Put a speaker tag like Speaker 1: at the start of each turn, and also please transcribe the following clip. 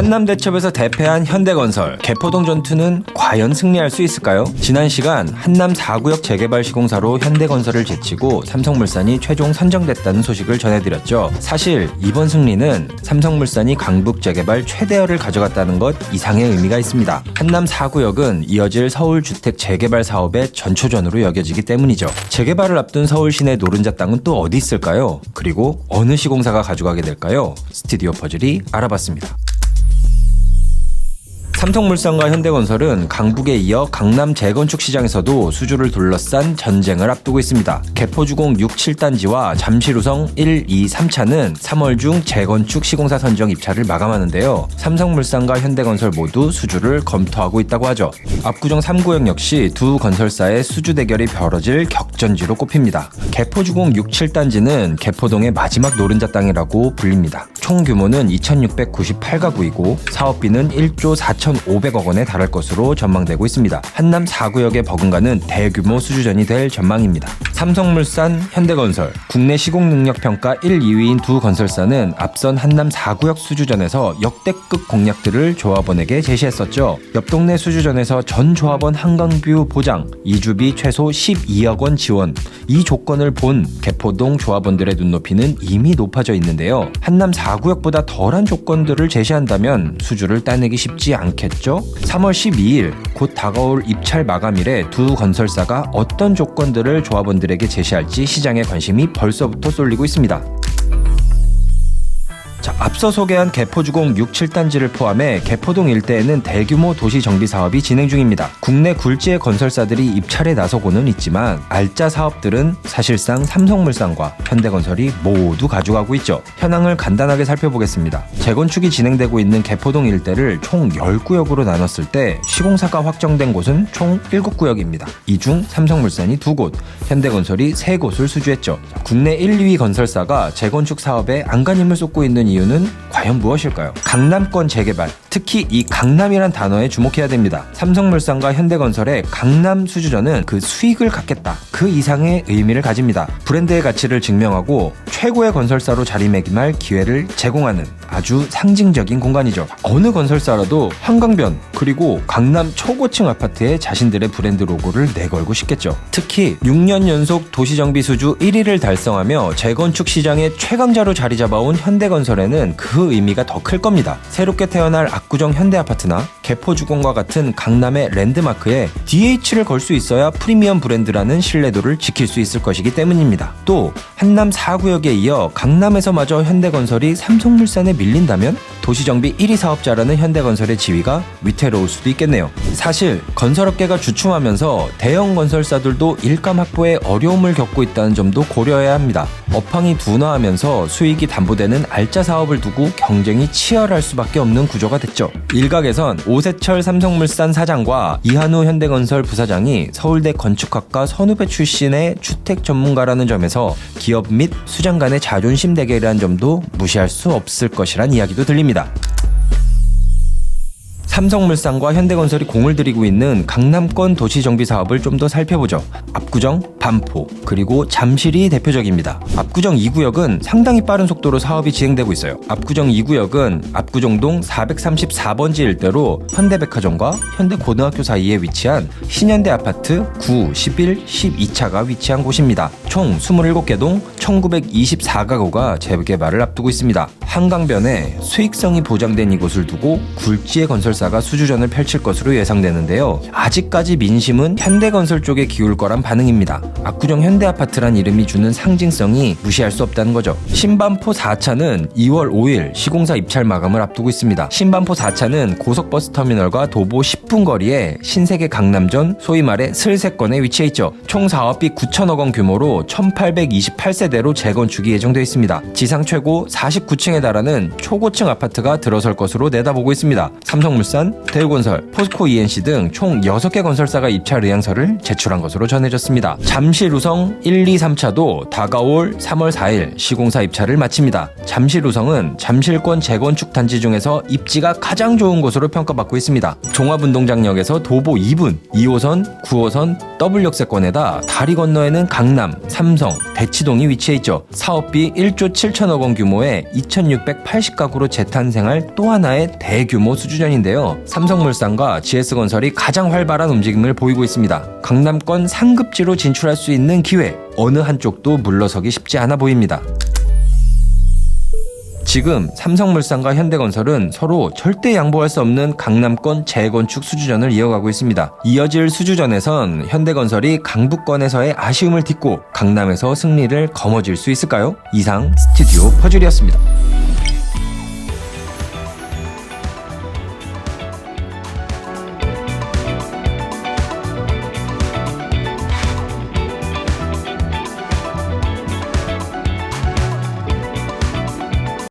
Speaker 1: 한남대첩에서 대패한 현대건설, 개포동 전투는 과연 승리할 수 있을까요? 지난 시간 한남 4구역 재개발 시공사로 현대건설을 제치고 삼성물산이 최종 선정됐다는 소식을 전해드렸죠. 사실 이번 승리는 삼성물산이 강북 재개발 최대열을 가져갔다는 것 이상의 의미가 있습니다. 한남 4구역은 이어질 서울 주택 재개발 사업의 전초전으로 여겨지기 때문이죠. 재개발을 앞둔 서울 시내 노른자 땅은 또 어디 있을까요? 그리고 어느 시공사가 가져가게 될까요? 스튜디오 퍼즐이 알아봤습니다. 삼성물산과 현대건설은 강북에 이어 강남 재건축 시장에서도 수주를 둘러싼 전쟁을 앞두고 있습니다. 개포주공 6, 7단지와 잠실우성 1, 2, 3차는 3월 중 재건축 시공사 선정 입찰을 마감하는데요. 삼성물산과 현대건설 모두 수주를 검토하고 있다고 하죠. 압구정 3구역 역시 두 건설사의 수주 대결이 벌어질 격전지로 꼽힙니다. 개포주공 6, 7단지는 개포동의 마지막 노른자 땅이라고 불립니다. 총 규모는 2698가구이고 사업비는 1조 4,500억 원에 달할 것으로 전망되고 있습니다. 한남 4구역의 버금가는 대규모 수주전이 될 전망입니다. 삼성물산, 현대건설, 국내 시공능력평가 1, 2위인 두 건설사는 앞선 한남 4구역 수주전에서 역대급 공약들을 조합원에게 제시했었죠. 옆 동네 수주전에서 전 조합원 한강뷰 보장, 이주비 최소 12억 원 지원, 이 조건을 본 개포동 조합원들의 눈높이는 이미 높아져 있는데요. 한남 4구역보다 덜한 조건들을 제시한다면 수주를 따내기 쉽지 않겠죠? 3월 12일 곧 다가올 입찰 마감일에 두 건설사가 어떤 조건들을 조합원들에게 제시할지 시장에 관심이 벌써부터 쏠리고 있습니다. 앞서 소개한 개포주공 6, 7단지를 포함해 개포동 일대에는 대규모 도시 정비 사업이 진행 중입니다. 국내 굴지의 건설사들이 입찰에 나서고는 있지만 알짜 사업들은 사실상 삼성물산과 현대건설이 모두 가져가고 있죠. 현황을 간단하게 살펴보겠습니다. 재건축이 진행되고 있는 개포동 일대를 총 10구역으로 나눴을 때 시공사가 확정된 곳은 총 7구역입니다. 이 중 삼성물산이 2곳, 현대건설이 3곳을 수주했죠. 국내 1, 2위 건설사가 재건축 사업에 안간힘을 쏟고 있는 이유는 과연 무엇일까요? 강남권 재개발, 특히 이 강남이란 단어에 주목해야 됩니다. 삼성물산과 현대건설의 강남 수주전은 그 수익을 갖겠다, 그 이상의 의미를 가집니다. 브랜드의 가치를 증명하고 최고의 건설사로 자리매김할 기회를 제공하는 아주 상징적인 공간이죠. 어느 건설사라도 한강변 그리고 강남 초고층 아파트에 자신들의 브랜드 로고를 내걸고 싶겠죠. 특히 6년 연속 도시정비 수주 1위를 달성하며 재건축 시장의 최강자로 자리 잡아온 현대건설에는 그 의미가 더 클 겁니다. 새롭게 태어날 압구정 현대아파트나 개포주공과 같은 강남의 랜드마크에 DH를 걸 수 있어야 프리미엄 브랜드라는 신뢰도를 지킬 수 있을 것이기 때문입니다. 또 한남 4구역에 이어 강남에서마저 현대건설이 삼성물산에 밀린다면 도시정비 1위 사업자라는 현대건설의 지위가 위태로울 수도 있겠네요. 사실 건설업계가 주춤하면서 대형 건설사들도 일감 확보에 어려움을 겪고 있다는 점도 고려해야 합니다. 업황이 둔화하면서 수익이 담보되는 알짜 사업을 두고 경쟁이 치열할 수밖에 없는 구조가 됐죠. 일각에선 오세철 삼성물산 사장과 이한우 현대건설 부사장이 서울대 건축학과 선후배 출신의 주택 전문가라는 점에서 기업 및 수장 간의 자존심 대결이라는 점도 무시할 수 없을 것이란 이야기도 들립니다. 삼성물산과 현대건설이 공을 들이고 있는 강남권 도시정비 사업을 좀 더 살펴보죠. 압구정, 반포, 그리고 잠실이 대표적입니다. 압구정 2구역은 상당히 빠른 속도로 사업이 진행되고 있어요. 압구정 2구역은 압구정동 434번지 일대로 현대백화점과 현대고등학교 사이에 위치한 신현대 아파트 9, 11, 12차가 위치한 곳입니다. 총 27개 동 1924가구가 재개발을 앞두고 있습니다. 한강변에 수익성이 보장된 이곳을 두고 굴지의 건설사가 수주전을 펼칠 것으로 예상되는데요. 아직까지 민심은 현대건설 쪽에 기울 거란 반응입니다. 압구정 현대아파트란 이름이 주는 상징성이 무시할 수 없다는 거죠. 신반포 4차는 2월 5일 시공사 입찰 마감을 앞두고 있습니다. 신반포 4차는 고속버스터미널과 도보 10분 거리에 신세계 강남전, 소위 말해 슬세권에 위치해 있죠. 총 사업비 9천억 원 규모로 1828세대로 재건축이 예정되어 있습니다. 지상 최고 49층에 달하는 초고층 아파트가 들어설 것으로 내다보고 있습니다. 삼성물산 삼성물산, 대우건설, 포스코 ENC 등 총 6개 건설사가 입찰 의향서를 제출한 것으로 전해졌습니다. 잠실우성 1, 2, 3차도 다가올 3월 4일 시공사 입찰을 마칩니다. 잠실우성은 잠실권 재건축 단지 중에서 입지가 가장 좋은 곳으로 평가받고 있습니다. 종합운동장역에서 도보 2분, 2호선, 9호선, W역세권에다 다리 건너에는 강남, 삼성, 대치동이 위치해 있죠. 사업비 1조 7천억 원 규모의 2680가구로 재탄생할 또 하나의 대규모 수주전인데요. 삼성물산과 GS건설이 가장 활발한 움직임을 보이고 있습니다. 강남권 상급지로 진출할 수 있는 기회, 어느 한쪽도 물러서기 쉽지 않아 보입니다. 지금 삼성물산과 현대건설은 서로 절대 양보할 수 없는 강남권 재건축 수주전을 이어가고 있습니다. 이어질 수주전에선 현대건설이 강북권에서의 아쉬움을 딛고 강남에서 승리를 거머쥘 수 있을까요? 이상 스튜디오 퍼즐이었습니다.